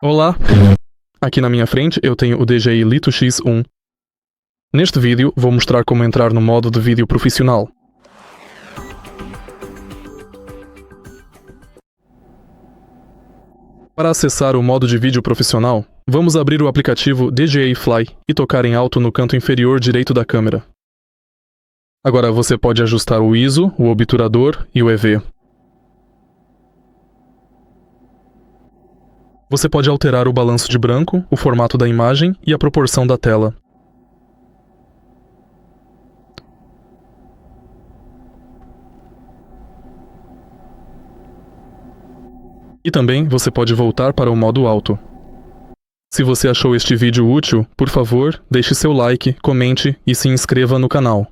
Olá! Aqui na minha frente eu tenho o DJI Lito X1. Neste vídeo vou mostrar como entrar no modo de vídeo profissional. Para acessar o modo de vídeo profissional, vamos abrir o aplicativo DJI Fly e tocar em alto no canto inferior direito da câmera. Agora você pode ajustar o ISO, o obturador e o EV. Você pode alterar o balanço de branco, o formato da imagem e a proporção da tela. E também você pode voltar para o modo alto. Se você achou este vídeo útil, por favor, deixe seu like, comente e se inscreva no canal.